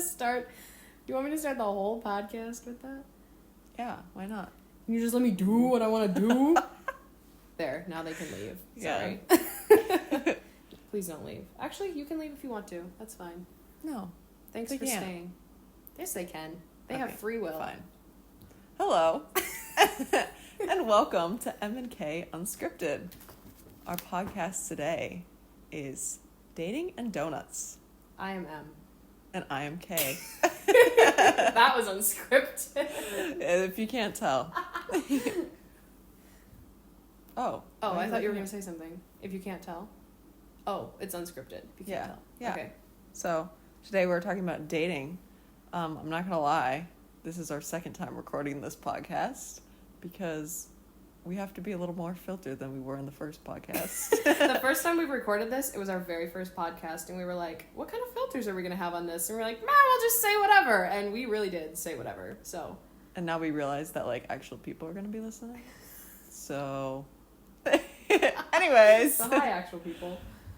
me to start the whole podcast with that? Yeah, why not? Can you just let me do what I want to do? There, now they can leave. Sorry. Yeah. Please don't leave. Actually, you can leave if you want to. That's fine. No. Thanks for staying. Yes, they can. They have free will. Fine. Hello. And welcome to M&K Unscripted. Our podcast today is Dating and Donuts. I am M. And I am K. That was unscripted. If you can't tell. Oh, I thought you were going to say something. If you can't tell. Oh, it's unscripted. If you can't tell. Yeah. Okay. So, today we're talking about dating. I'm not going to lie. This is our second time recording this podcast because we have to be a little more filtered than we were in the first podcast. The first time we recorded this, it was our very first podcast, and we were like, what kind of filters are we going to have on this? And we're like, we'll just say whatever. And we really did say whatever, so. And now we realize that, actual people are going to be listening. So, anyways. So hi, actual people.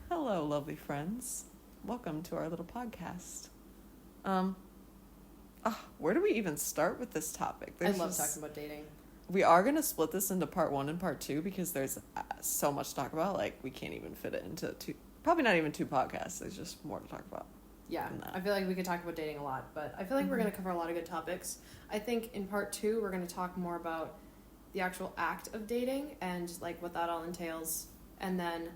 Hello, lovely friends. Welcome to our little podcast. Where do we even start with this topic? I love talking about dating. We are going to split this into part 1 and part 2 because there's so much to talk about. We can't even fit it into probably not even 2 podcasts. There's just more to talk about. Yeah, I feel like we could talk about dating a lot, but I feel like we're going to cover a lot of good topics. I think in part 2, we're going to talk more about the actual act of dating and, what that all entails. And then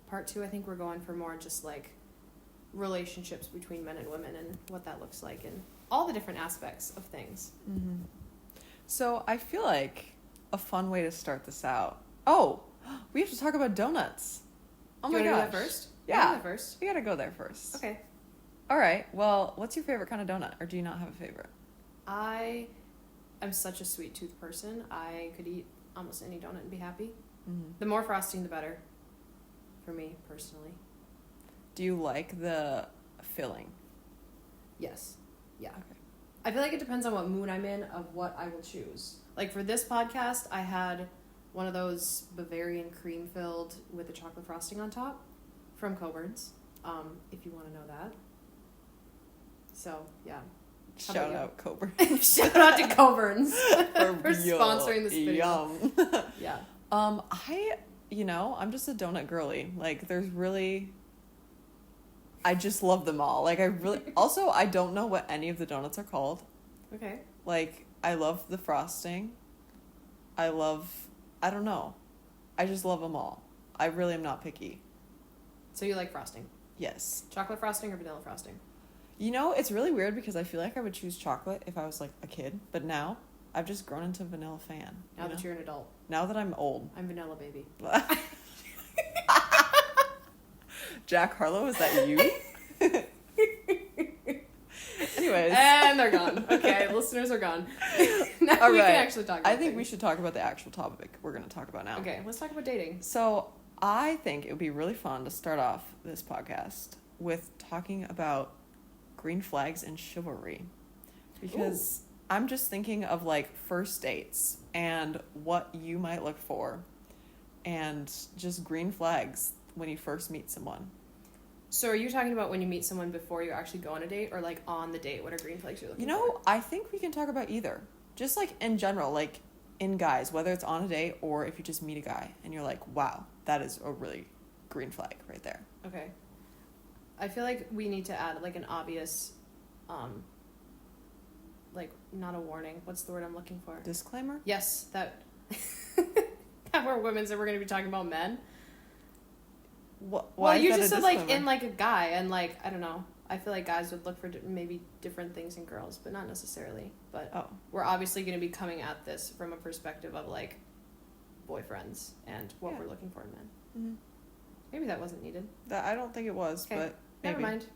part 2, I think we're going for more just, relationships between men and women and what that looks like and all the different aspects of things. Mm-hmm. So I feel like a fun way to start this out. Oh, we have to talk about donuts. Oh my gosh. Do you want to do that first? Yeah. Do that first? We gotta go there first. Okay. All right. Well, what's your favorite kind of donut, or do you not have a favorite? I am such a sweet tooth person. I could eat almost any donut and be happy. Mm-hmm. The more frosting, the better. For me, personally. Do you like the filling? Yes. Yeah. Okay. I feel like it depends on what mood I'm in of what I will choose. For this podcast, I had one of those Bavarian cream filled with the chocolate frosting on top from Coburn's, if you want to know that. So, yeah. Shout out Coburn. Shout out to Coburn's for Yo, sponsoring this video. Yum. Yeah. I'm just a donut girly. I just love them all. Also, I don't know what any of the donuts are called. Okay. I love the frosting. I don't know. I just love them all. I really am not picky. So you like frosting? Yes. Chocolate frosting or vanilla frosting? It's really weird because I feel like I would choose chocolate if I was a kid, but now I've just grown into a vanilla fan. Now that you're an adult. Now that I'm old. I'm vanilla baby. Jack Harlow, is that you? Anyways. And they're gone. Okay, listeners are gone. Now all we right. can actually talk about I think things. we should talk about the actual topic we're going to talk about now. Okay, let's talk about dating. So I think it would be really fun to start off this podcast with talking about green flags and chivalry. Because I'm just thinking of first dates and what you might look for and just green flags when you first meet someone. So are you talking about when you meet someone before you actually go on a date or on the date? What are green flags you're looking for? I think we can talk about either. Just in general, in guys, whether it's on a date or if you just meet a guy and you're like, wow, that is a really green flag right there. Okay. I feel like we need to add an obvious, not a warning. What's the word I'm looking for? Disclaimer? Yes, that we're women, so we're going to be talking about men. Why you is just that said disclaimer? in a guy and I don't know. I feel like guys would look for maybe different things in girls, but not necessarily. But we're obviously going to be coming at this from a perspective of boyfriends and what we're looking for in men. Mm-hmm. Maybe that wasn't needed. I don't think it was, but maybe. Never mind.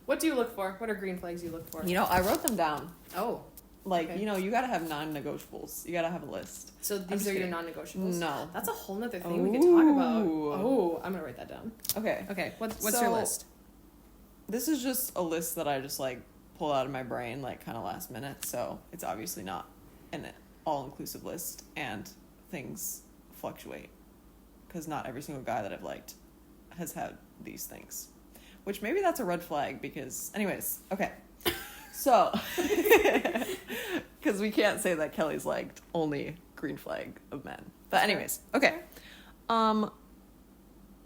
What do you look for? What are green flags you look for? I wrote them down. Oh. Okay. You gotta have non-negotiables. You gotta have a list. So these are your non-negotiables? No. That's a whole nother thing we could talk about. Oh, I'm gonna write that down. Okay. Okay, what's your list? This is just a list that I just pull out of my brain kind of last minute, so it's obviously not an all-inclusive list, and things fluctuate because not every single guy that I've liked has had these things. which maybe that's a red flag because, anyways, okay. So, because we can't say that Kelly's liked only green flag of men. But anyways, okay.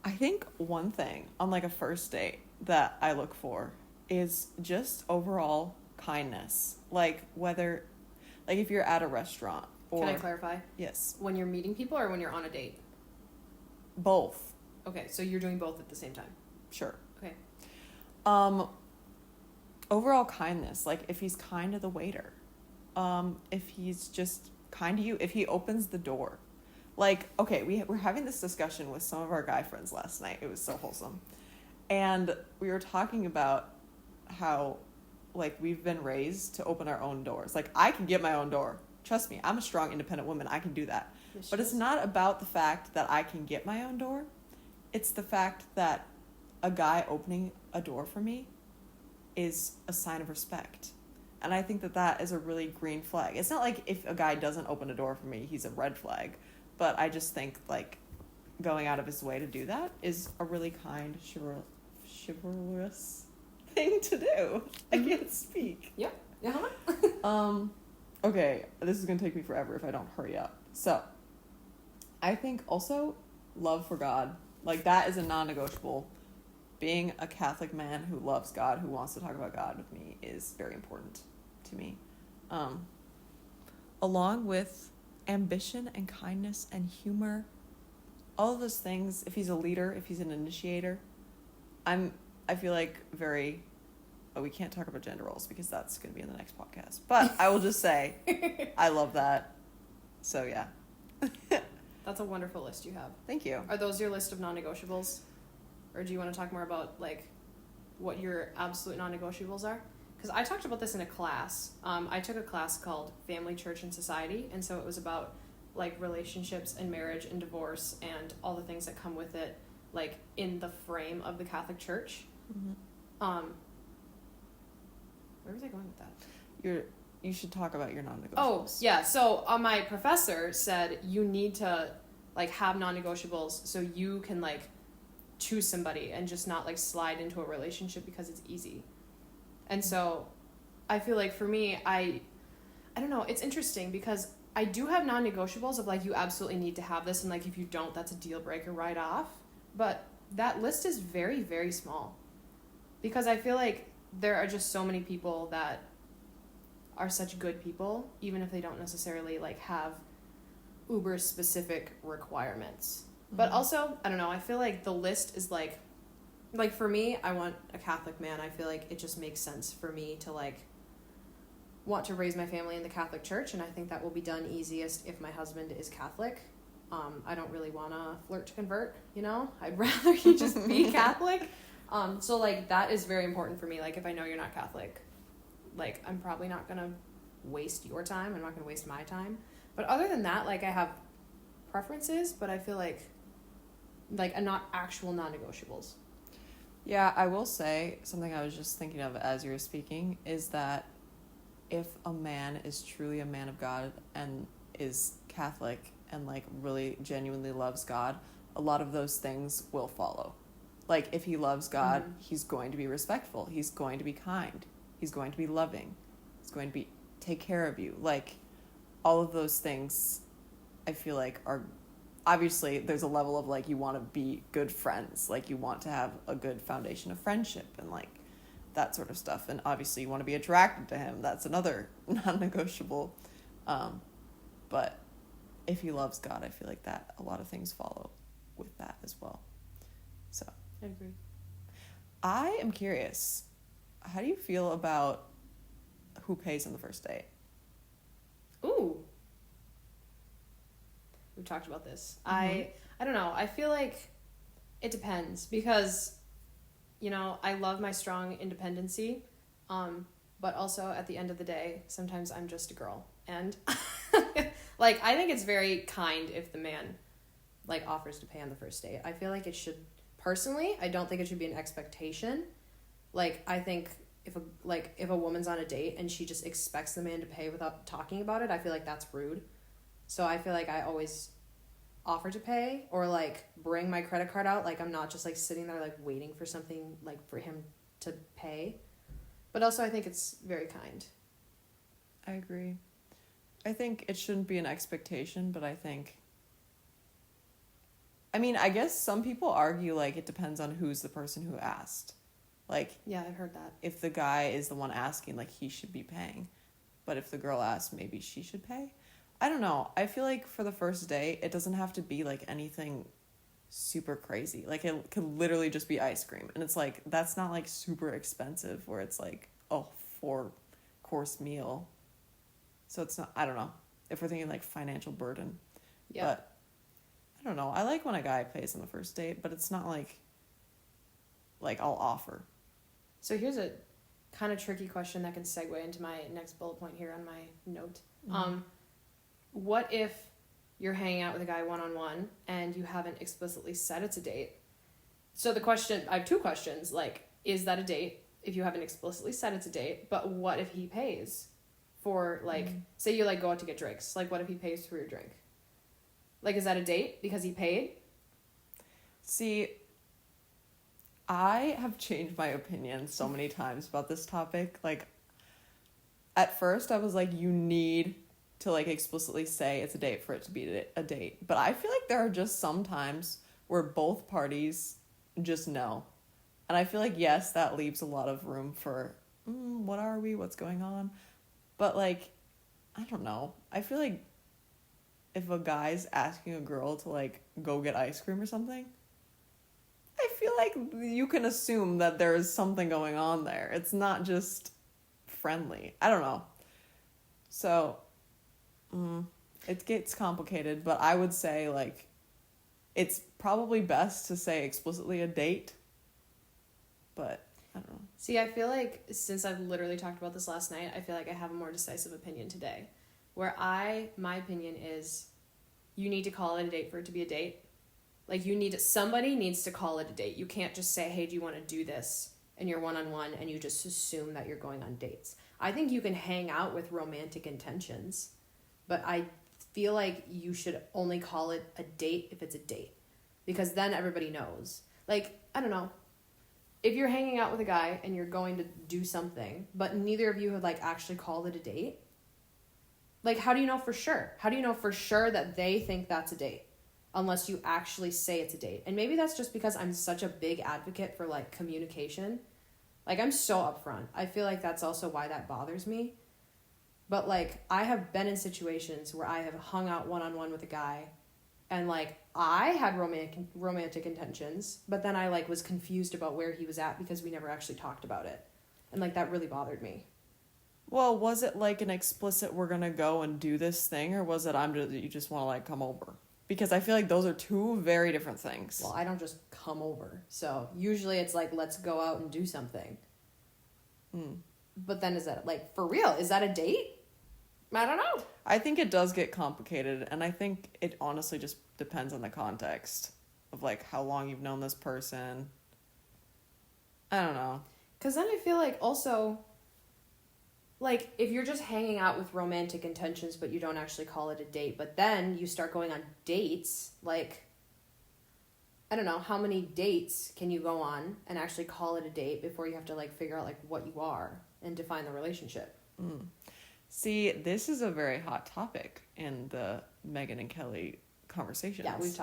I think one thing on like a first date that I look for is just overall kindness. Like whether, like if you're at a restaurant or... Can I clarify? Yes. When you're meeting people or when you're on a date? Both. Okay, so you're doing both at the same time. Sure. Okay. Overall kindness, like if he's kind to the waiter, if he's just kind to you, if he opens the door. Like, okay, we're having this discussion with some of our guy friends last night. It was so wholesome. And we were talking about how, like, we've been raised to open our own doors. Like, I can get my own door. Trust me, I'm a strong, independent woman. I can do that. Yes, but it's not about the fact that I can get my own door. It's the fact that a guy opening a door for me is a sign of respect. And I think that that is a really green flag. It's not like if a guy doesn't open a door for me, he's a red flag. But I just think, like, going out of his way to do that is a really kind, chivalrous thing to do. I can't speak. Yep. Uh-huh. Okay, this is going to take me forever if I don't hurry up. So, I think also love for God. Like, that is a non-negotiable. Being a Catholic man who loves God, who wants to talk about God with me, is very important to me. Along with ambition and kindness and humor, all of those things. If he's a leader, if he's an initiator, I feel like very... Oh, we can't talk about gender roles because that's going to be in the next podcast. But I will just say, I love that. So, yeah. That's a wonderful list you have. Thank you. Are those your list of non-negotiables? Or do you want to talk more about, like, what your absolute non-negotiables are? Because I talked about this in a class. I took a class called Family, Church, and Society. And so it was about, like, relationships and marriage and divorce and all the things that come with it, like, in the frame of the Catholic Church. Mm-hmm. Where was I going with that? You should talk about your non-negotiables. Oh, yeah. So my professor said you need to, like, have non-negotiables so you can, like, choose somebody and just not, like, slide into a relationship because it's easy. And so I feel like for me, I don't know, it's interesting because I do have non-negotiables of, like, you absolutely need to have this, and, like, if you don't, that's a deal breaker right off. But that list is very, very small because I feel like there are just so many people that are such good people, even if they don't necessarily, like, have uber specific requirements. Mm-hmm. But also, I don't know, I feel like the list is like for me, I want a Catholic man. I feel like it just makes sense for me to, like, want to raise my family in the Catholic Church, and I think that will be done easiest if my husband is Catholic. I don't really want to flirt to convert, you know? I'd rather he just be Catholic. So, like, that is very important for me. Like, if I know you're not Catholic, like, I'm probably not going to waste your time. I'm not going to waste my time. But other than that, like, I have preferences, but I feel like not actual non-negotiables. Yeah, I will say something I was just thinking of as you were speaking is that if a man is truly a man of God and is Catholic and, like, really genuinely loves God, a lot of those things will follow. Like, if he loves God, mm-hmm. he's going to be respectful. He's going to be kind. He's going to be loving. He's going to take care of you. Like, all of those things, I feel like, are... Obviously, there's a level of, like, you want to be good friends. Like, you want to have a good foundation of friendship and, like, that sort of stuff. And obviously, you want to be attracted to him. That's another non-negotiable. But if he loves God, I feel like that a lot of things follow with that as well. So... I agree. I am curious. How do you feel about who pays on the first date? Ooh. We've talked about this. Mm-hmm. I don't know. I feel like it depends because, you know, I love my strong independency. But also at the end of the day, sometimes I'm just a girl. And like, I think it's very kind if the man, like, offers to pay on the first date. I feel like it should... Personally, I don't think it should be an expectation. Like, I think if a woman's on a date and she just expects the man to pay without talking about it, I feel like that's rude. So I feel like I always offer to pay or like bring my credit card out. Like I'm not just like sitting there like waiting for something like for him to pay. But also I think it's very kind. I agree. I think it shouldn't be an expectation, but I guess some people argue like it depends on who's the person who asked. Like, yeah, I've heard that. If the guy is the one asking, like, he should be paying. But if the girl asks, maybe she should pay. I don't know. I feel like for the first date, it doesn't have to be, like, anything super crazy. Like, it could literally just be ice cream. And it's, like, that's not, like, super expensive where it's, like, a 4-course meal. So it's not, I don't know. If we're thinking, like, financial burden. Yeah. But, I don't know. I like when a guy pays on the first date, but it's not, like I'll offer. So here's a kind of tricky question that can segue into my next bullet point here on my note. Mm-hmm. What if you're hanging out with a guy one-on-one and you haven't explicitly said it's a date? So I have two questions. Like, is that a date if you haven't explicitly said it's a date? But what if he pays for, like, say you, like, go out to get drinks. Like, what if he pays for your drink? Like, is that a date because he paid? See, I have changed my opinion so many times about this topic. Like, at first I was like, you need to, like, explicitly say it's a date for it to be a date. But I feel like there are just some times where both parties just know. And I feel like, yes, that leaves a lot of room for, what are we? What's going on? But, like, I don't know. I feel like if a guy's asking a girl to, like, go get ice cream or something, I feel like you can assume that there is something going on there. It's not just friendly. I don't know. So, it gets complicated, but I would say, like, it's probably best to say explicitly a date, but I don't know. See, I feel like since I've literally talked about this last night, I feel like I have a more decisive opinion today, where my opinion is you need to call it a date for it to be a date. Like, somebody needs to call it a date. You can't just say, hey, do you want to do this? And you're one-on-one and you just assume that you're going on dates. I think you can hang out with romantic intentions, but I feel like you should only call it a date if it's a date. Because then everybody knows. Like, I don't know. If you're hanging out with a guy and you're going to do something, but neither of you have, like, actually called it a date, like, how do you know for sure? How do you know for sure that they think that's a date? Unless you actually say it's a date. And maybe that's just because I'm such a big advocate for, like, communication. Like, I'm so upfront. I feel like that's also why that bothers me. But, like, I have been in situations where I have hung out one-on-one with a guy and, like, I had romantic intentions, but then I, like, was confused about where he was at because we never actually talked about it. And, like, that really bothered me. Well, was it, like, an explicit we're gonna go and do this thing, or was it you just want to, like, come over? Because I feel like those are two very different things. Well, I don't just come over. So usually it's like, let's go out and do something. But then is that, like, for real? Is that a date? I don't know. I think it does get complicated. And I think it honestly just depends on the context of, like, how long you've known this person. I don't know. Because then I feel like also, like, if you're just hanging out with romantic intentions but you don't actually call it a date, but then you start going on dates, like, I don't know, how many dates can you go on and actually call it a date before you have to, like, figure out, like, what you are and define the relationship? See, this is a very hot topic in the Megan and Kelly conversations. Yeah, we've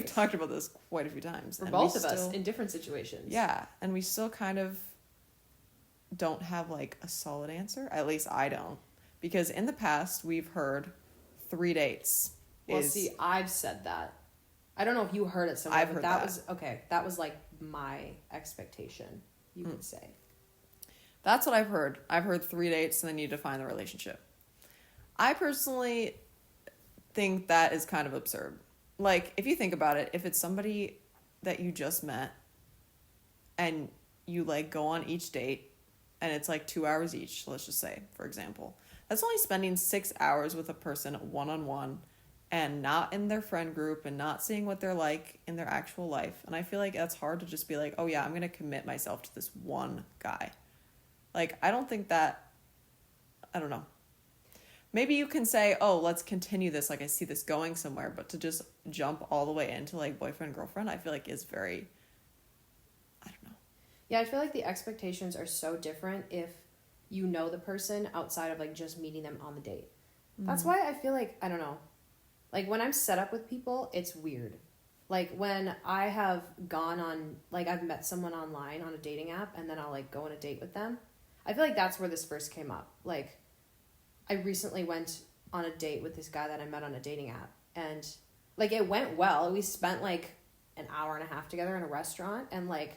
talked about this quite a few times. For both of us in different situations. Yeah, and we still kind of don't have, like, a solid answer. At least I don't. Because in the past, we've heard 3 dates. Well, see, I've said that. I don't know if you heard it somewhere, but that was, like, my expectation, you could say. That's what I've heard. I've heard 3 dates and then you define the relationship. I personally think that is kind of absurd. Like, if you think about it, if it's somebody that you just met and you, like, go on each date and it's, like, 2 hours each, let's just say, for example, that's only spending 6 hours with a person one-on-one and not in their friend group and not seeing what they're like in their actual life. And I feel like that's hard to just be like, oh yeah, I'm going to commit myself to this one guy. Like, I don't think that, I don't know. maybe you can say, oh, let's continue this, like I see this going somewhere, but to just jump all the way into like boyfriend, girlfriend, I feel like is very, I don't know. Yeah, I feel like the expectations are so different if you know the person outside of like just meeting them on the date. That's why I feel like, I don't know, like when I'm set up with people, it's weird. Like when I have gone on, like I've met someone online on a dating app and then I'll like go on a date with them. I feel like that's where this first came up. Like I recently went on a date with this guy that I met on a dating app and like it went well. We spent like an hour and a half together in a restaurant and like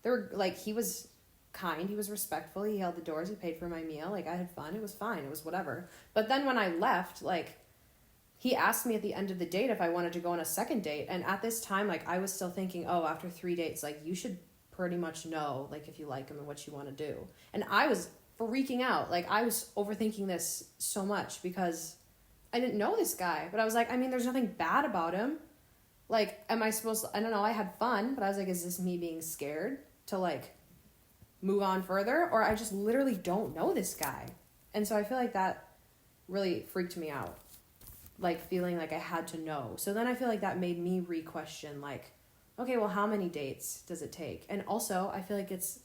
there were like, he was kind, he was respectful, he held the doors, he paid for my meal, like I had fun, it was fine, it was whatever. But then when I left, like he asked me at the end of the date if I wanted to go on a second date, and at this time like I was still thinking, oh, after 3 dates, like you should pretty much know like if you like him and what you want to do. And I was freaking out, like I was overthinking this so much because I didn't know this guy, but I was like, I mean, there's nothing bad about him, like am I supposed to, I don't know, I had fun, but I was like, is this me being scared to like move on further, or I just literally don't know this guy? And so I feel like that really freaked me out, like feeling like I had to know. So then I feel like that made me re-question like, okay, well, how many dates does it take? And also I feel like it's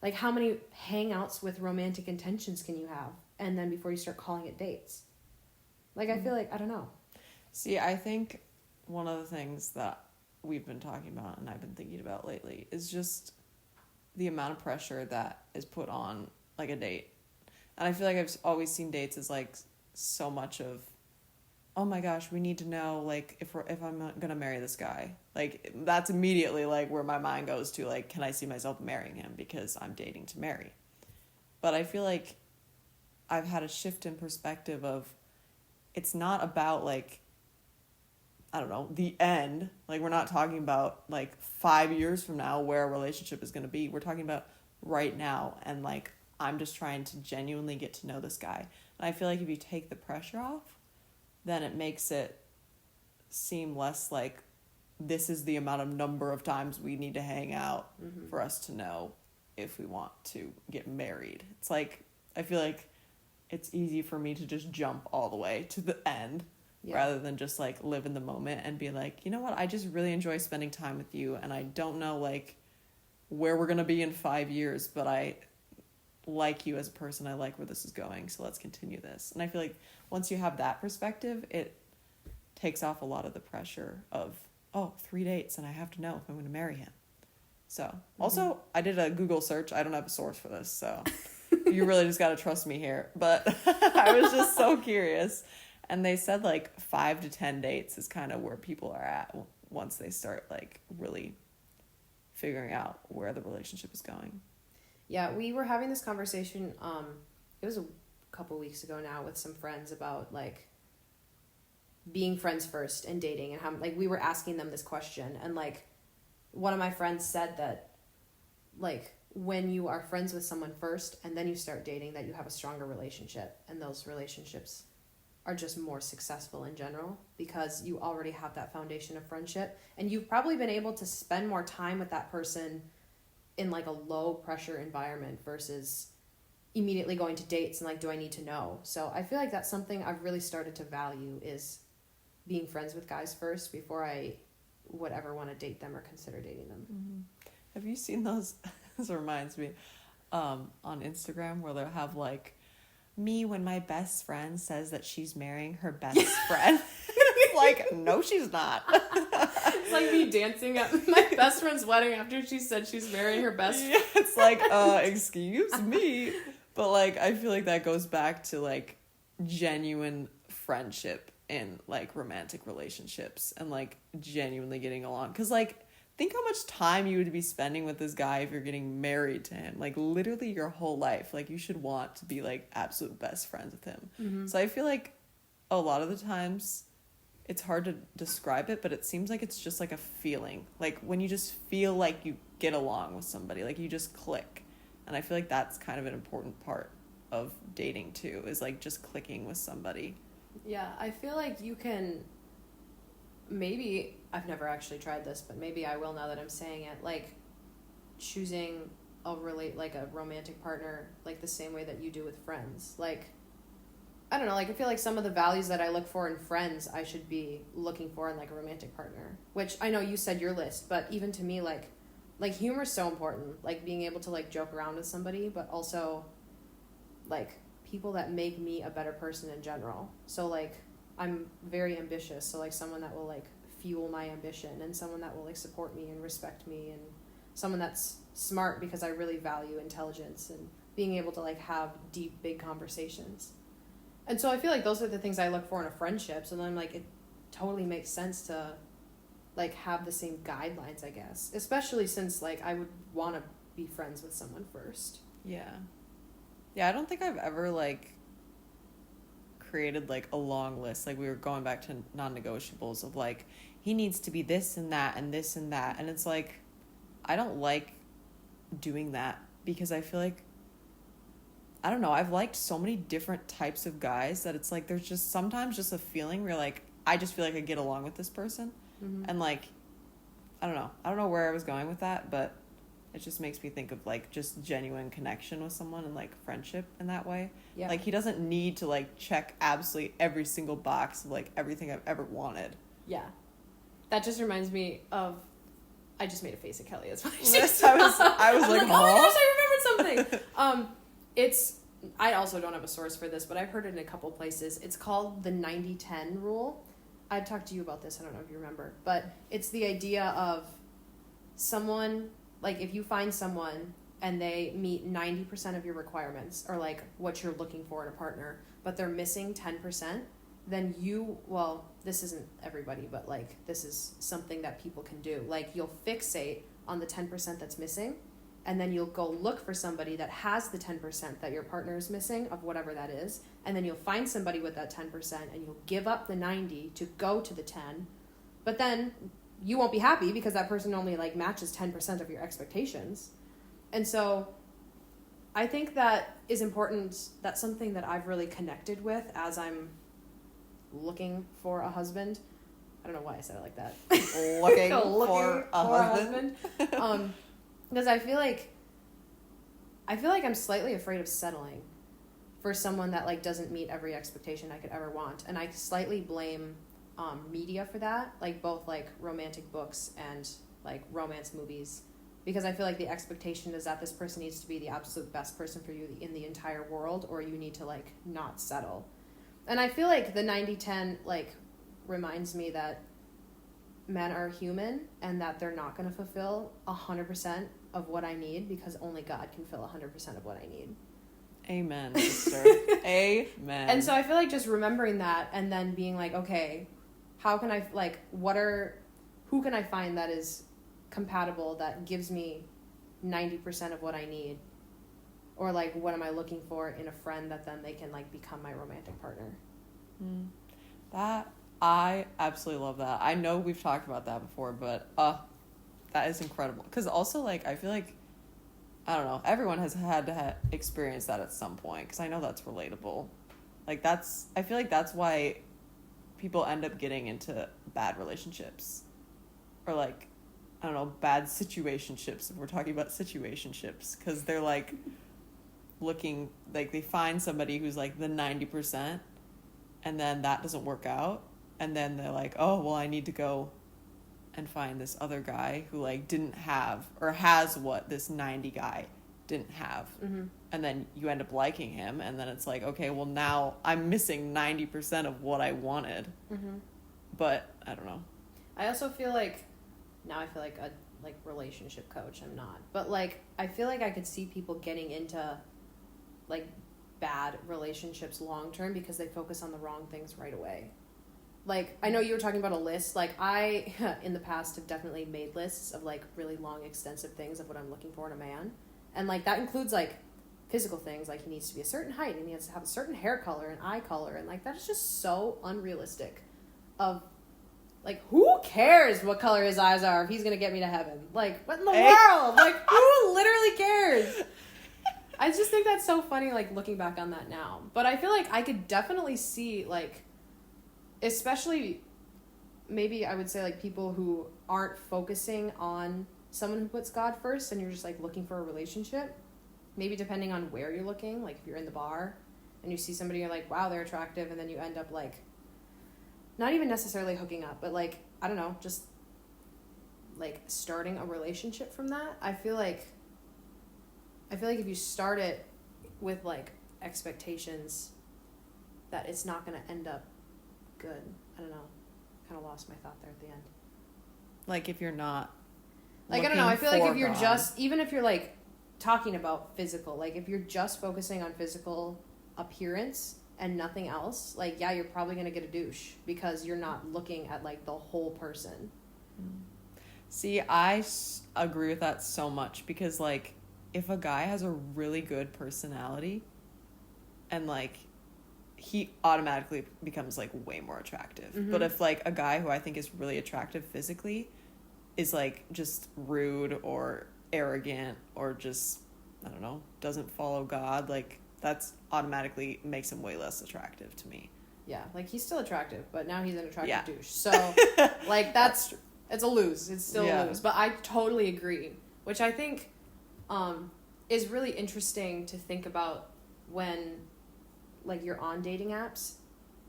like, how many hangouts with romantic intentions can you have, and then before you start calling it dates? Like I feel like, I don't know. See, I think one of the things that we've been talking about and I've been thinking about lately is just the amount of pressure that is put on like a date. And I feel like I've always seen dates as like so much of, oh my gosh, we need to know like if I'm gonna marry this guy. Like that's immediately like where my mind goes to, like, can I see myself marrying him because I'm dating to marry? But I feel like I've had a shift in perspective of, it's not about like, I don't know, the end. Like we're not talking about like 5 years from now where a relationship is going to be. We're talking about right now. And like, I'm just trying to genuinely get to know this guy. And I feel like if you take the pressure off, then it makes it seem less like this is the amount of number of times we need to hang out for us to know if we want to get married. It's like, I feel like it's easy for me to just jump all the way to the end. Yeah. Rather than just like live in the moment and be like, you know what, I just really enjoy spending time with you, and I don't know like where we're gonna be in 5 years, but I like you as a person, I like where this is going, so let's continue this. And I feel like once you have that perspective, it takes off a lot of the pressure of, oh, 3 dates and I have to know if I'm gonna marry him. So also I did a Google search. I don't have a source for this, so you really just gotta trust me here, but I was just so curious. And they said like 5 to 10 dates is kind of where people are at once they start like really figuring out where the relationship is going. Yeah, we were having this conversation, it was a couple weeks ago now, with some friends about like being friends first and dating, and how like we were asking them this question, and like one of my friends said that like when you are friends with someone first and then you start dating, that you have a stronger relationship, and those relationships are just more successful in general because you already have that foundation of friendship, and you've probably been able to spend more time with that person in like a low pressure environment versus immediately going to dates and like, do I need to know? So I feel like that's something I've really started to value, is being friends with guys first before I would ever want to date them or consider dating them. Mm-hmm. Have you seen those? This reminds me, on Instagram where they'll have like, me when my best friend says that she's marrying her best friend. Like, no, she's not. It's like me dancing at my best friend's wedding after she said she's marrying her best friend. Yeah, it's like, excuse me. But like, I feel like that goes back to like genuine friendship in like romantic relationships and like genuinely getting along. Because like, think how much time you would be spending with this guy if you're getting married to him. Like, literally your whole life. Like, you should want to be, like, absolute best friends with him. Mm-hmm. So I feel like a lot of the times it's hard to describe it, but it seems like it's just, like, a feeling. Like, when you just feel like you get along with somebody. Like, you just click. And I feel like that's kind of an important part of dating, too, is, like, just clicking with somebody. Yeah, I feel like you can... Maybe, I've never actually tried this, but maybe I will now that I'm saying it, like, choosing a romantic partner, like, the same way that you do with friends. Like, I don't know, like, I feel like some of the values that I look for in friends, I should be looking for in, like, a romantic partner. Which, I know you said your list, but even to me, like humor's so important. Like, being able to, like, joke around with somebody, but also, like, people that make me a better person in general. So, like, I'm very ambitious, so, like, someone that will, like, fuel my ambition, and someone that will, like, support me and respect me, and someone that's smart, because I really value intelligence and being able to, like, have deep, big conversations. And so I feel like those are the things I look for in a friendship. So then I'm like, it totally makes sense to, like, have the same guidelines, I guess. Especially since, like, I would want to be friends with someone first. Yeah. Yeah, I don't think I've ever, like, created, like, a long list. Like, we were going back to non-negotiables of, like, he needs to be this and that and this and that. And it's like, I don't like doing that because I feel like, I don't know, I've liked so many different types of guys that it's like there's just sometimes just a feeling where, like, I just feel like I get along with this person. Mm-hmm. And, like, I don't know where I was going with that, but it just makes me think of, like, just genuine connection with someone and, like, friendship in that way. Yeah. Like, he doesn't need to, like, check absolutely every single box of, like, everything I've ever wanted. Yeah. That just reminds me of, I just made a face at Kelly. It's funny. Yes, I was like, oh my gosh, I remembered something. I also don't have a source for this, but I've heard it in a couple places. It's called the 90-10 rule. I talked to you about this. I don't know if you remember, but it's the idea of someone, like, if you find someone and they meet 90% of your requirements, or, like, what you're looking for in a partner, but they're missing 10%, then this isn't everybody, but, like, this is something that people can do. Like, you'll fixate on the 10% that's missing, and then you'll go look for somebody that has the 10% that your partner is missing of whatever that is, and then you'll find somebody with that 10%, and you'll give up the 90 to go to the 10, but then you won't be happy because that person only, like, matches 10% of your expectations. And so I think that is important. That's something that I've really connected with as I'm looking for a husband. I don't know why I said it like that. Looking for a husband. Because I feel like I'm slightly afraid of settling for someone that, like, doesn't meet every expectation I could ever want. And I slightly blame media for that, like, both, like, romantic books and, like, romance movies. Because I feel like the expectation is that this person needs to be the absolute best person for you in the entire world, or you need to, like, not settle. And I feel like the 90-10, like, reminds me that men are human and that they're not going to fulfill 100% of what I need, because only God can fill 100% of what I need. Amen, sister. Amen. And so I feel like just remembering that and then being like, okay, how can I, like, who can I find that is compatible, that gives me 90% of what I need? Or, like, what am I looking for in a friend that then they can, like, become my romantic partner? I absolutely love that. I know we've talked about that before, but that is incredible. Because also, like, I feel like, I don't know, everyone has had to experience that at some point, because I know that's relatable. Like, I feel like that's why people end up getting into bad relationships. Or, like, I don't know, bad situationships, if we're talking about situationships. Because they're, like, looking, like, they find somebody who's, like, the 90%, and then that doesn't work out. And then they're like, oh, well, I need to go and find this other guy who, like, didn't have, or has what this 90 guy didn't have. Mm-hmm. And then you end up liking him, and then it's like, okay, well, now I'm missing 90% of what I wanted. Mm-hmm. But I don't know. I also feel like, now I feel like a, like, relationship coach. I'm not. But, like, I feel like I could see people getting into, like, bad relationships long term because they focus on the wrong things right away. Like, I know you were talking about a list. Like, I, in the past, have definitely made lists of, like, really long, extensive things of what I'm looking for in a man. And, like, that includes, like, physical things. Like, he needs to be a certain height, and he has to have a certain hair color and eye color. And, like, that is just so unrealistic of, like, who cares what color his eyes are if he's going to get me to heaven? Like, what in the world? Like, who literally cares? I just think that's so funny, like, looking back on that now. But I feel like I could definitely see, like, especially maybe I would say, like, people who aren't focusing on someone who puts God first, and you're just, like, looking for a relationship, maybe depending on where you're looking, like, if you're in the bar and you see somebody, you're like, wow, they're attractive, and then you end up like, not even necessarily hooking up, but like, I don't know, just like starting a relationship from that. I feel like if you start it with like expectations that it's not going to end up good. I don't know. Kind of lost my thought there at the end. Like if you're not like, I don't know. I feel like if you're God. just, even if you're like talking about physical, like if you're just focusing on physical appearance and nothing else, like, yeah, you're probably going to get a douche because you're not looking at like the whole person. See, agree with that so much because like if a guy has a really good personality and like he automatically becomes like way more attractive. Mm-hmm. But if like a guy who I think is really attractive physically is like just rude or arrogant or just, I don't know, doesn't follow God, like that's automatically makes him way less attractive to me. Yeah, like he's still attractive, but now he's an attractive Yeah. douche. So like that's it's a lose. It's still a lose. But I totally agree, which I think is really interesting to think about when like you're on dating apps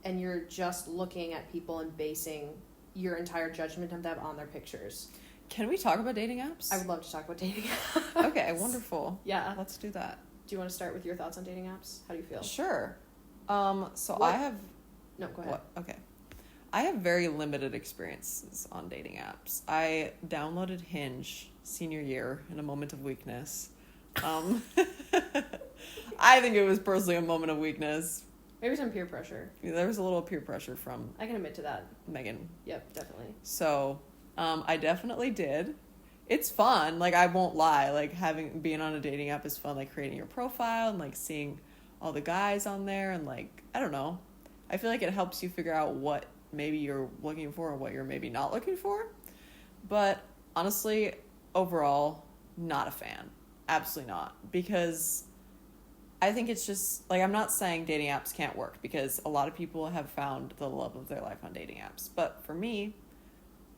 and you're just looking at people and basing your entire judgment of them on their pictures. Can we talk about dating apps? I would love to talk about dating apps. Okay, wonderful. Yeah. Let's do that. Do you want to start with your thoughts on dating apps? How do you feel? Sure. So What? I have... No, go ahead. What? Okay. I have very limited experiences on dating apps. I downloaded Hinge senior year in a moment of weakness. I think it was personally a moment of weakness. Maybe some peer pressure. There was a little peer pressure from I can admit to that. Megan. Yep, definitely. So, I definitely did. It's fun. Like, I won't lie. Like, being on a dating app is fun. Like, creating your profile and, like, seeing all the guys on there. And, like, I don't know. I feel like it helps you figure out what maybe you're looking for and what you're maybe not looking for. But, honestly, overall, not a fan. Absolutely not. Because I think it's just, like, I'm not saying dating apps can't work. Because a lot of people have found the love of their life on dating apps. But for me,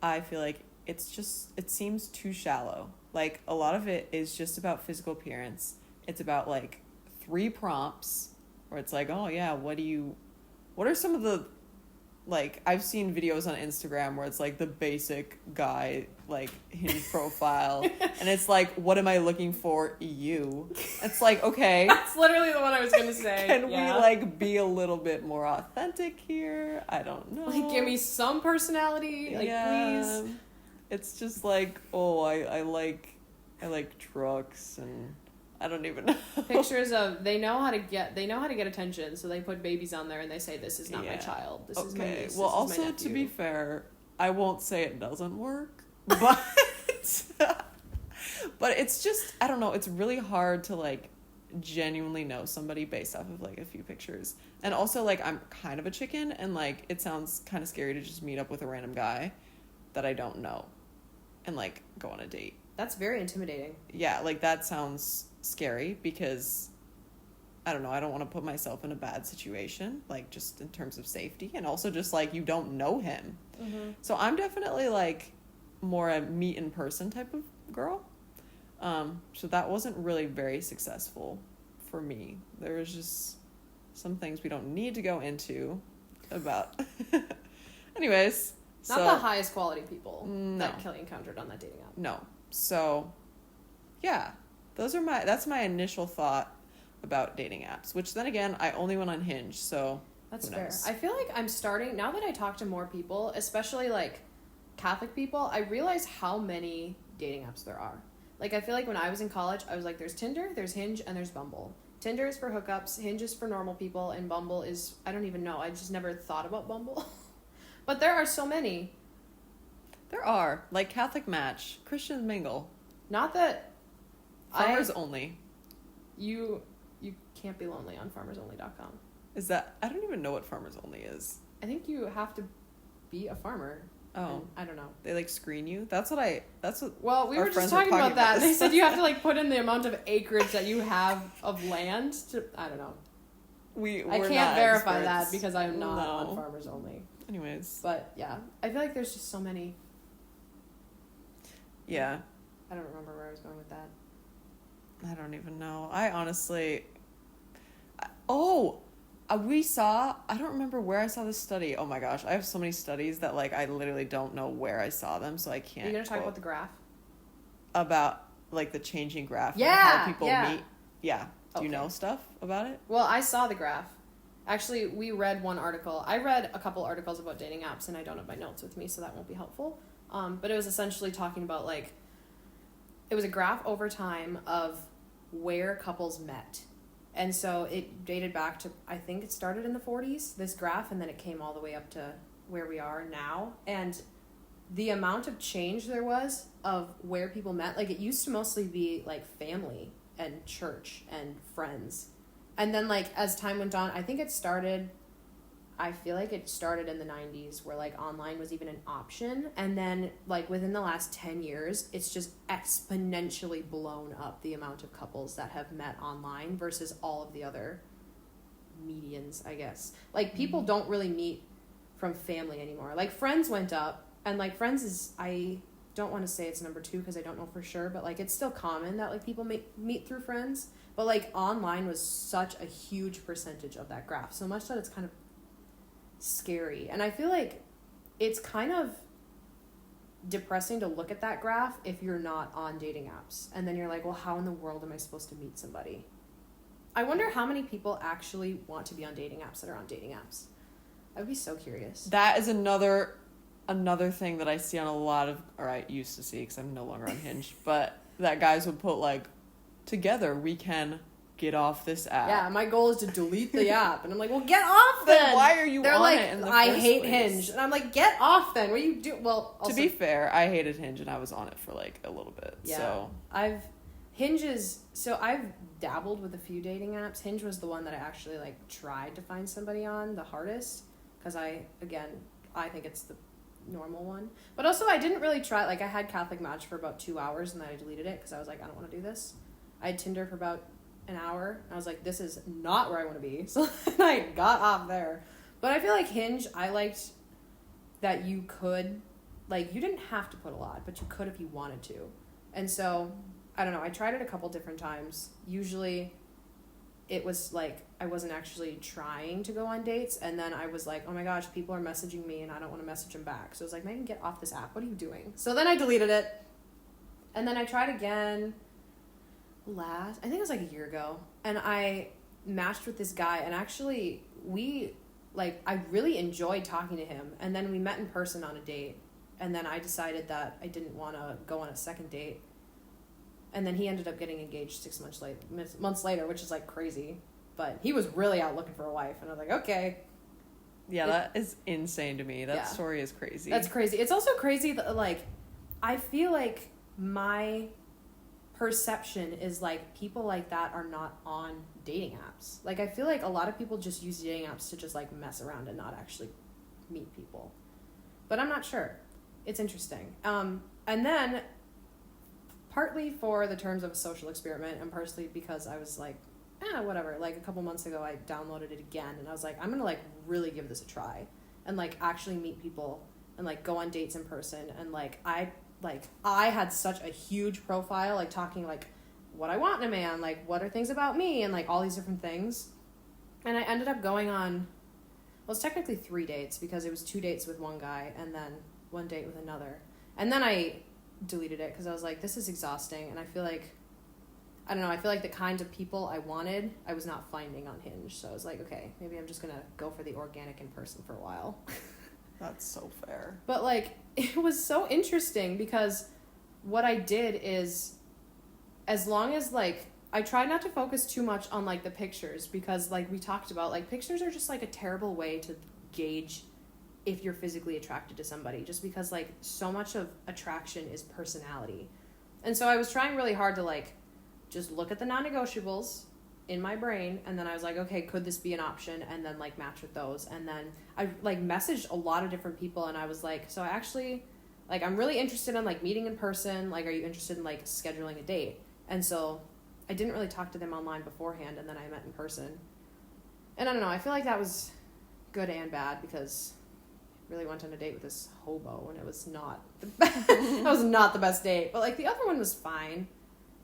I feel like it seems too shallow. Like, a lot of it is just about physical appearance. It's about, like, 3 prompts where it's like, oh, yeah, what are some of the, like, I've seen videos on Instagram where it's, like, the basic guy, like, Hinge profile. And it's like, what am I looking for? You. It's like, okay. That's literally the one I was going to say. Can we, like, be a little bit more authentic here? I don't know. Like, give me some personality. Like, please. It's just like, oh, I like trucks and I don't even know. Pictures of they know how to get attention, so they put babies on there and they say, this is not my child. This is my niece. Well, this is my also to nephew. be fair, I won't say it doesn't work, but but it's just, I don't know, it's really hard to like genuinely know somebody based off of like a few pictures. And also, like, I'm kind of a chicken and like it sounds kind of scary to just meet up with a random guy that I don't know and like go on a date. That's very intimidating. Yeah, like that sounds scary because I don't know, I don't want to put myself in a bad situation, like just in terms of safety, and also just like you don't know him. Mm-hmm. So I'm definitely like more a meet in person type of girl. So that wasn't really very successful for me. There was just some things we don't need to go into about. Anyways. Not the highest quality people No. that Kelly encountered on that dating app. No. So, yeah. That's my initial thought about dating apps. Which then again, I only went on Hinge, so That's who fair. knows? I feel like I'm starting, now that I talk to more people, especially like Catholic people, I realize how many dating apps there are. Like, I feel like when I was in college, I was like, there's Tinder, there's Hinge, and there's Bumble. Tinder is for hookups, Hinge is for normal people, and Bumble is, I don't even know. I just never thought about Bumble. But there are so many. There are. Like Catholic Match, Christian Mingle. Not that Farmers Only. You can't be lonely on farmersonly.com. Is that... I don't even know what Farmers Only is. I think you have to be a farmer. Oh. And I don't know. They like screen you? That's what Well, we our were just friends were talking about that. They this. said you have to like put in the amount of acreage that you have of land to, I don't know. I can't verify that because I'm not on Farmers Only. Anyways. But yeah, I feel like there's just so many. Yeah. I don't remember where I was going with that. I don't even know. I honestly... Oh! I don't remember where I saw this study. Oh my gosh, I have so many studies that like I literally don't know where I saw them, so I can't. Are you gonna talk about the graph? About like the changing graph Yeah, and how people yeah. meet. Yeah. Do you Okay. know stuff about it? Well, I saw the graph. Actually, we read one article. I read a couple articles about dating apps, and I don't have my notes with me, so that won't be helpful. But it was essentially talking about, like, it was a graph over time of where couples met. And so it dated back to, I think it started in the 40s, this graph, and then it came all the way up to where we are now. And the amount of change there was of where people met, like, it used to mostly be, like, family and church and friends. And then, like, as time went on, I think it started, I feel like it started in the 90s where, like, online was even an option. And then, like, within the last 10 years, it's just exponentially blown up the amount of couples that have met online versus all of the other medians, I guess. Like, people don't really meet from family anymore. Like, Friends went up, and, like, Friends is, I don't want to say it's number 2 because I don't know for sure, but, like, it's still common that, like, people meet through friends. But, like, online was such a huge percentage of that graph, so much that it's kind of scary. And I feel like it's kind of depressing to look at that graph if you're not on dating apps. And then you're like, well, how in the world am I supposed to meet somebody? I wonder how many people actually want to be on dating apps that are on dating apps. I would be so curious. That is another thing that I see on a lot of, or I used to see because I'm no longer on Hinge, but that guys would put like, together we can get off this app. Yeah, my goal is to delete the app. And I'm like, well, get off then. Why are you They're on like, it in the I first hate place? Hinge. And I'm like, get off then. What do you do? Well, also, to be fair, I hated Hinge and I was on it for like a little bit. yeah, So I've dabbled with a few dating apps. Hinge was the one that I actually like tried to find somebody on the hardest because I think it's the normal one. But also I didn't really try, like I had Catholic Match for about 2 hours and then I deleted it because I was like, I don't want to do this. I had Tinder for about an hour. I was like, this is not where I want to be. So I got off there. But I feel like Hinge, I liked that you could, like, you didn't have to put a lot, but you could if you wanted to. And so, I don't know, I tried it a couple different times. Usually, it was like, I wasn't actually trying to go on dates. And then I was like, oh my gosh, people are messaging me and I don't want to message them back. So I was like, Megan, get off this app. What are you doing? So then I deleted it. And then I tried again I think it was like a year ago, and I matched with this guy, and actually I really enjoyed talking to him, and then we met in person on a date, and then I decided that I didn't want to go on a second date, and then he ended up getting engaged 6 months later, which is like crazy, but he was really out looking for a wife, and I was like, okay. yeah, that is insane to me. That Yeah. story is crazy. That's crazy. It's also crazy that, like, I feel like my perception is like people like that are not on dating apps. Like, I feel like a lot of people just use dating apps to just like mess around and not actually meet people. But I'm not sure. It's interesting. And then partly for the terms of a social experiment and partially because I was like, whatever. Like a couple months ago I downloaded it again and I was like, I'm gonna like really give this a try and like actually meet people and like go on dates in person. And I had such a huge profile, like talking like what I want in a man, like what are things about me, and like all these different things. And I ended up going on, well, it's technically 3 dates because it was 2 dates with one guy and then 1 date with another. And then I deleted it because I was like, this is exhausting. And I feel like the kinds of people I wanted, I was not finding on Hinge. So I was like, okay, maybe I'm just going to go for the organic in person for a while. That's so fair. But, like, it was so interesting because what I did is, as long as, like, I tried not to focus too much on, like, the pictures because, like, we talked about, like, pictures are just, like, a terrible way to gauge if you're physically attracted to somebody just because, like, so much of attraction is personality. And so I was trying really hard to, like, just look at the non-negotiables in my brain, and then I was like, okay, could this be an option? And then like match with those. And then I like messaged a lot of different people, and I was like, so I actually, like, I'm really interested in like meeting in person. Like, are you interested in like scheduling a date? And so I didn't really talk to them online beforehand, and then I met in person. And I don't know, I feel like that was good and bad because I really went on a date with this hobo, and it was not that was not the best date. But like the other one was fine.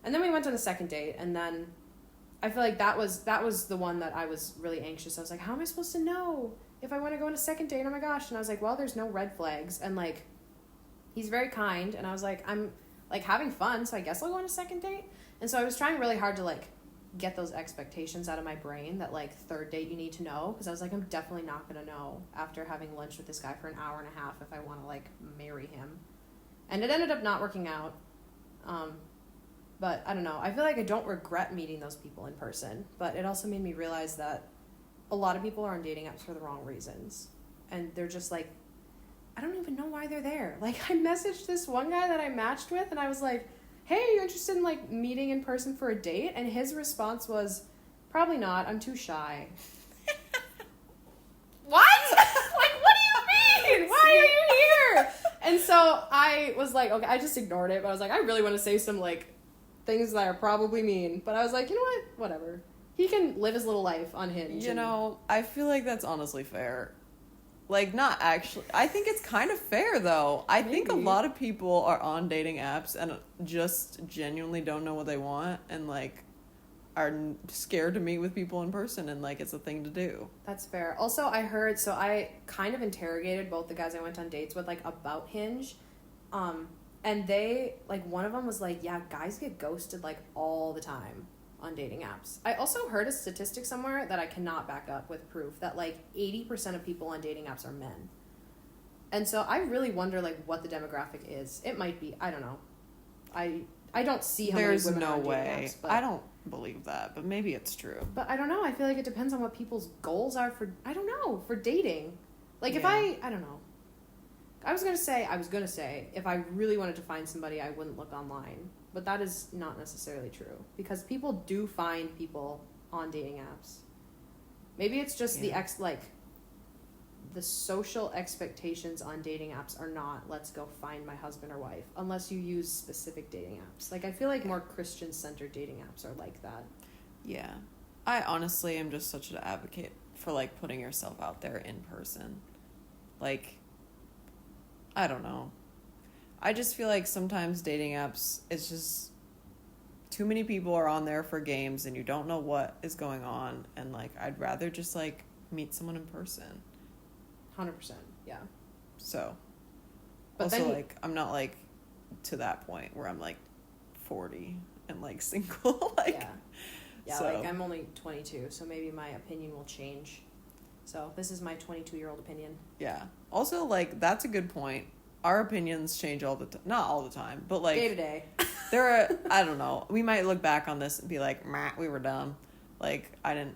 And then we went on a second date, and then I feel like that was the one that I was really anxious. I was like, how am I supposed to know if I want to go on a second date? Oh my gosh. And I was like, well, there's no red flags. And like, he's very kind. And I was like, I'm like having fun, so I guess I'll go on a second date. And so I was trying really hard to like get those expectations out of my brain that like third date you need to know. Because I was like, I'm definitely not going to know after having lunch with this guy for an hour and a half if I want to like marry him. And it ended up not working out. But I don't know. I feel like I don't regret meeting those people in person. But it also made me realize that a lot of people are on dating apps for the wrong reasons. And they're just like, I don't even know why they're there. Like, I messaged this one guy that I matched with, and I was like, hey, are you interested in, like, meeting in person for a date? And his response was, probably not. I'm too shy. What? Like, what do you mean? Why are you here? And so I was like, okay, I just ignored it. But I was like, I really want to say some, like, things that are probably mean. But I was like, you know what? Whatever. He can live his little life on Hinge. You know, I feel like that's honestly fair. Like, not actually. I think it's kind of fair, though. I think a lot of people are on dating apps and just genuinely don't know what they want and, like, are scared to meet with people in person and, like, it's a thing to do. That's fair. Also, I heard, so I kind of interrogated both the guys I went on dates with, like, about Hinge. And they, like, one of them was like, yeah, guys get ghosted, like, all the time on dating apps. I also heard a statistic somewhere that I cannot back up with proof that, like, 80% of people on dating apps are men. And so I really wonder, like, what the demographic is. It might be, I don't know. I don't see how There's many women no are on way. dating apps. But I don't believe that, but maybe it's true. But I don't know. I feel like it depends on what people's goals are for, I don't know, for dating. Like, if I don't know. I was going to say, if I really wanted to find somebody, I wouldn't look online. But that is not necessarily true. Because people do find people on dating apps. Maybe it's just the social expectations on dating apps are not, let's go find my husband or wife, unless you use specific dating apps. Like, I feel like more Christian-centered dating apps are like that. Yeah. I honestly am just such an advocate for, like, putting yourself out there in person. Like, I don't know. I just feel like sometimes dating apps, it's just too many people are on there for games and you don't know what is going on. And, like, I'd rather just, like, meet someone in person. 100%, yeah. So, but also, like, I'm not, like, to that point where I'm, like, 40 and, like, single. Like, yeah, so. Like, I'm only 22, so maybe my opinion will change. So, this is my 22-year-old opinion. Yeah. Also, like, that's a good point. Our opinions change all the time. Not all the time, but, like... Day to day. There are... I don't know. We might look back on this and be like, meh, we were dumb. Like, I don't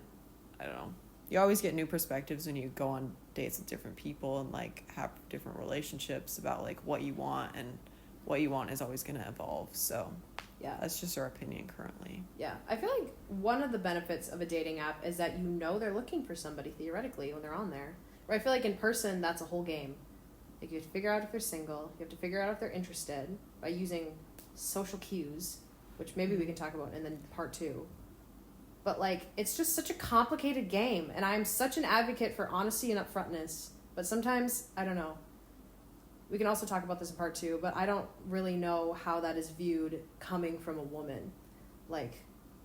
know. You always get new perspectives when you go on dates with different people and, like, have different relationships about, like, what you want, and what you want is always going to evolve. So, yeah, that's just our opinion currently. Yeah. I feel like one of the benefits of a dating app is that you know they're looking for somebody, theoretically, when they're on there. Where I feel like in person, that's a whole game. Like, you have to figure out if they're single. You have to figure out if they're interested by using social cues, which maybe we can talk about in then part 2. But, like, it's just such a complicated game, and I'm such an advocate for honesty and upfrontness. But sometimes, I don't know. We can also talk about this in part 2, but I don't really know how that is viewed coming from a woman. Like,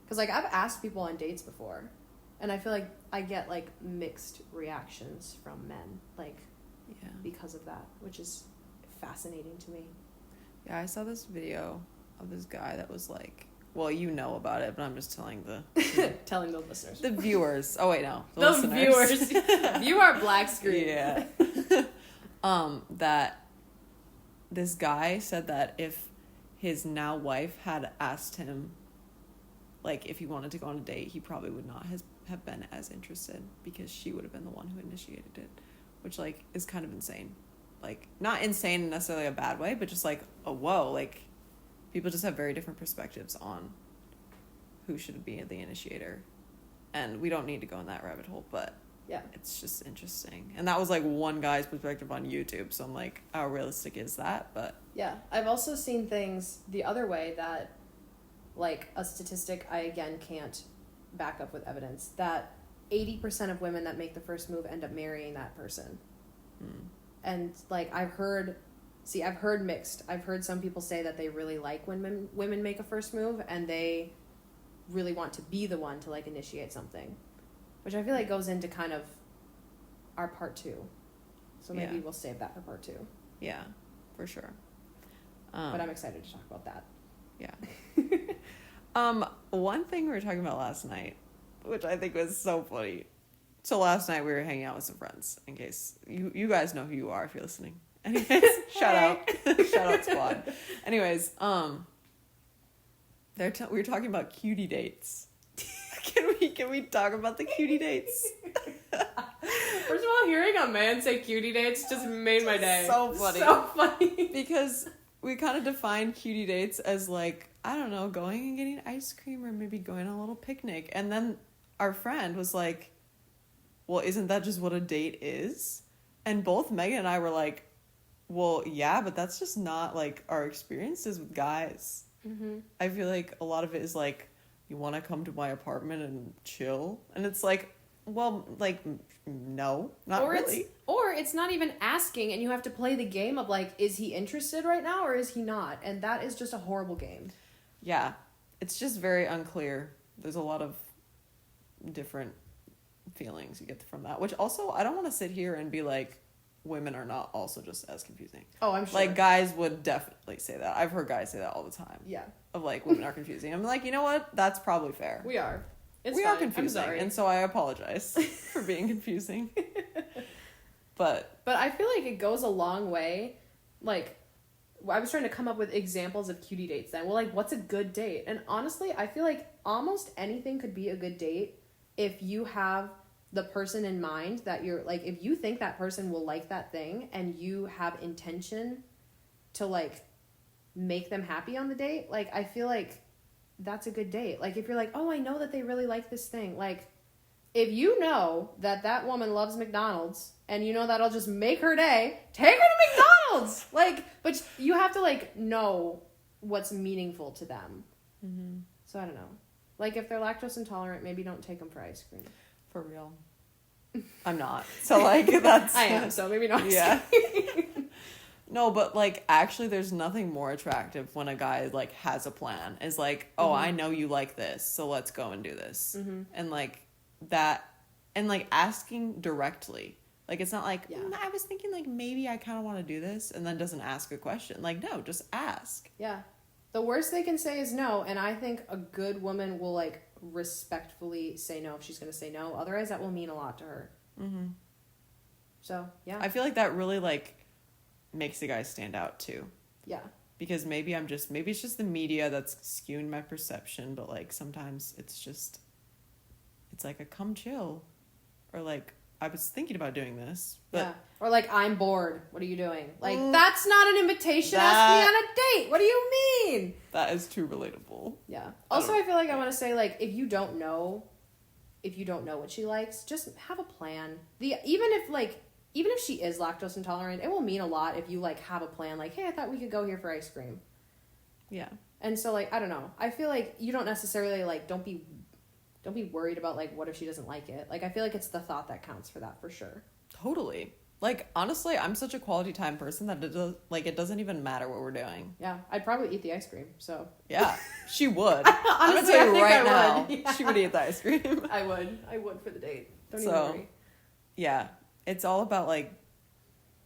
because, like, I've asked people on dates before, and I feel like I get, like, mixed reactions from men. Like, yeah, because of that, which is fascinating to me. Yeah, I saw this video of this guy that was like, well, you know about it, but I'm just telling telling the listeners, the viewers. Oh wait, no, the viewers. View our black screen. Yeah. That this guy said that if his now wife had asked him, like, if he wanted to go on a date, he probably would not have been as interested because she would have been the one who initiated it. Which, like, is kind of insane. Like, not insane in necessarily a bad way, but just like, oh, whoa, like, people just have very different perspectives on who should be the initiator. And we don't need to go in that rabbit hole, but yeah, it's just interesting. And that was, like, one guy's perspective on YouTube, so I'm like, how realistic is that? But yeah, I've also seen things the other way that, like, a statistic I, again, can't back up with evidence, that 80% of women that make the first move end up marrying that person. And, like, I've heard mixed. I've heard some people say that they really like when women make a first move, and they really want to be the one to like initiate something, which I feel like goes into kind of our part 2. So maybe we'll save that for part 2. Yeah, for sure. But I'm excited to talk about that. Yeah. One thing we were talking about last night, which I think was so funny. So last night we were hanging out with some friends, in case you guys know who you are if you're listening. Anyways, shout out squad. Anyways, we were talking about cutie dates. Can we talk about the cutie dates? First of all, hearing a man say cutie dates just made my day. So funny. So funny. Because we kind of define cutie dates as like, I don't know, going and getting ice cream or maybe going on a little picnic. And then our friend was like, well, isn't that just what a date is? And both Megan and I were like, well, yeah, but that's just not like our experiences with guys. Mm-hmm. I feel like a lot of it is like, you want to come to my apartment and chill? And it's like, well, like, no, not really. Or it's not even asking, and you have to play the game of like, is he interested right now or is he not? And that is just a horrible game. Yeah, it's just very unclear. There's a lot of different feelings you get from that, which also I don't want to sit here and be like, women are not also just as confusing. Oh, I'm sure. Like, guys would definitely say that. I've heard guys say that all the time. Yeah. Of like, women are confusing. I'm like, you know what? That's probably fair. We are. We are confusing, and so I apologize for being confusing. But I feel like it goes a long way. Like, I was trying to come up with examples of cutie dates then. Well, like, what's a good date? And honestly, I feel like almost anything could be a good date if you have the person in mind that you're, like, if you think that person will like that thing and you have intention to, like, make them happy on the date. Like, I feel like that's a good date. Like, if you're like, oh, I know that they really like this thing. Like, if you know that woman loves McDonald's and you know that'll just make her day, take her to McDonald's. Like, but you have to, like, know what's meaningful to them. Mm-hmm. So I don't know. Like, if they're lactose intolerant, maybe don't take them for ice cream. For real. I'm not. So, like, that's... I am, so maybe not. Yeah. No, but, like, actually there's nothing more attractive when a guy, like, has a plan. Is like, oh, I know you like this, so let's go and do this. Mm-hmm. And, like, that... And, like, asking directly. Like, it's not like, I was thinking, like, maybe I kind of want to do this, and then doesn't ask a question. Like, no, just ask. Yeah. The worst they can say is no, and I think a good woman will, like, respectfully say no if she's going to say no. Otherwise, that will mean a lot to her. Mm-hmm. So, yeah. I feel like that really, like, makes the guy stand out, too. Yeah. Because maybe it's just the media that's skewing my perception, but, like, sometimes it's like a come chill. Or, like, I was thinking about doing this. But yeah. Or, like, I'm bored. What are you doing? Like, that's not an invitation. Ask me on a date. What do you mean? That is too relatable. Yeah. Also, I feel like I want to say, like, if you don't know what she likes, just have a plan. Even if she is lactose intolerant, it will mean a lot if you, like, have a plan. Like, hey, I thought we could go here for ice cream. Yeah. And so, like, I don't know. I feel like you don't necessarily, like, don't be worried about, like, what if she doesn't like it. Like, I feel like it's the thought that counts for that, for sure. Totally. Like, honestly, I'm such a quality time person that it doesn't even matter what we're doing. Yeah, I'd probably eat the ice cream, so. Yeah, she would. Honestly, I'm going to tell you right now, yeah. she would eat the ice cream. I would for the date. Don't even worry. Yeah, it's all about, like,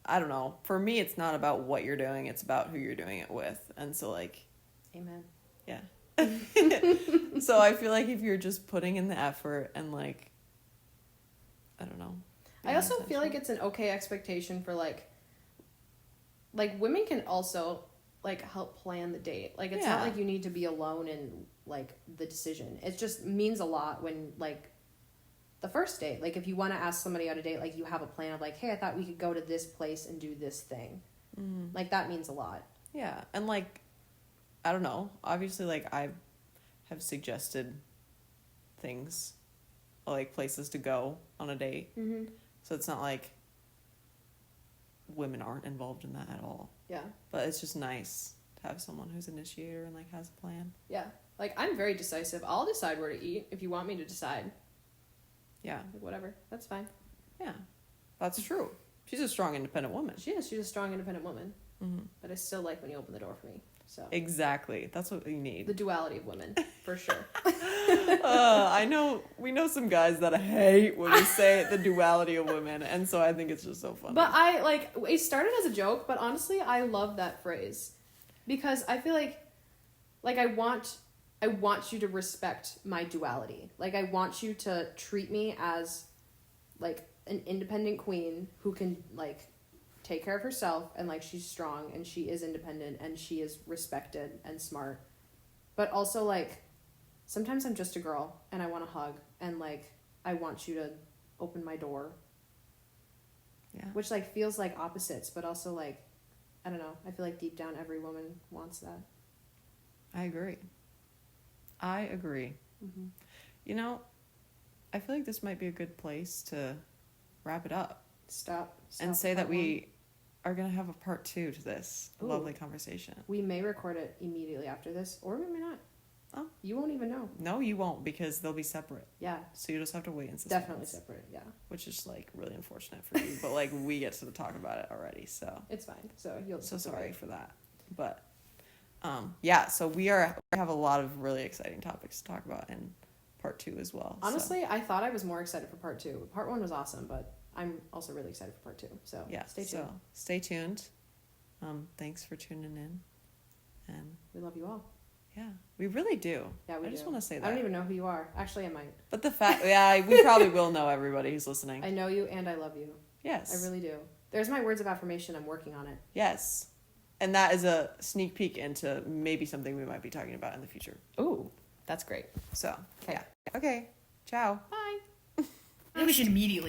I don't know. For me, it's not about what you're doing. It's about who you're doing it with. And so, like... Amen. Yeah. So I feel like if you're just putting in the effort and, like, I don't know. I also feel like it's an okay expectation for, like, women can also, like, help plan the date. Like, it's not like you need to be alone in, like, the decision. It just means a lot when, like, the first date. Like, if you want to ask somebody out a date, like, you have a plan of, like, hey, I thought we could go to this place and do this thing. Mm. Like, that means a lot. Yeah. And, like, I don't know. Obviously, like, I have suggested things, like, places to go on a date. Mm-hmm. So it's not like women aren't involved in that at all. Yeah. But it's just nice to have someone who's initiator and, like, has a plan. Yeah. Like, I'm very decisive. I'll decide where to eat if you want me to decide. Yeah. Like, whatever. That's fine. Yeah. That's true. She's a strong, independent woman. She is. She's a strong, independent woman. Mm-hmm. But I still like when you open the door for me. So Exactly. That's what we need. the duality of women, for sure. We know some guys that hate when we say the duality of women, and so I think it's just so funny. But it started as a joke, but honestly, I love that phrase because I feel like I want you to respect my duality. Like, I want you to treat me as like an independent queen who can like take care of herself and like she's strong and she is independent and she is respected and smart. But also like sometimes I'm just a girl and I want to hug and like I want you to open my door. Yeah. Which like feels like opposites, but also like I don't know. I feel like deep down every woman wants that. I agree. Mm-hmm. You know, I feel like this might be a good place to wrap it up. Stop And say that part we are going to have a part 2 to this Ooh. lovely conversation. We may record it immediately after this, or we may not. Oh. You won't even know. No, you won't, because they'll be separate. Yeah. So you just have to wait and suspense. Definitely separate, yeah. Which is like really unfortunate for you, but like we get to talk about it already, so. It's fine. So you'll So sorry for that. But yeah, so we have a lot of really exciting topics to talk about in part 2 as well. Honestly, I thought I was more excited for part 2. Part 1 was awesome, but I'm also really excited for part 2. So yeah, stay tuned. So stay tuned. Thanks for tuning in. And we love you all. yeah, we really do. Yeah, we do. I just want to say that. I don't even know who you are. Actually, I might. But the fact, yeah, we probably will know everybody who's listening. I know you and I love you. Yes. I really do. There's my words of affirmation. I'm working on it. Yes. And that is a sneak peek into maybe something we might be talking about in the future. Ooh, that's great. So, Okay. yeah. Okay. Ciao. Bye. I think we should immediately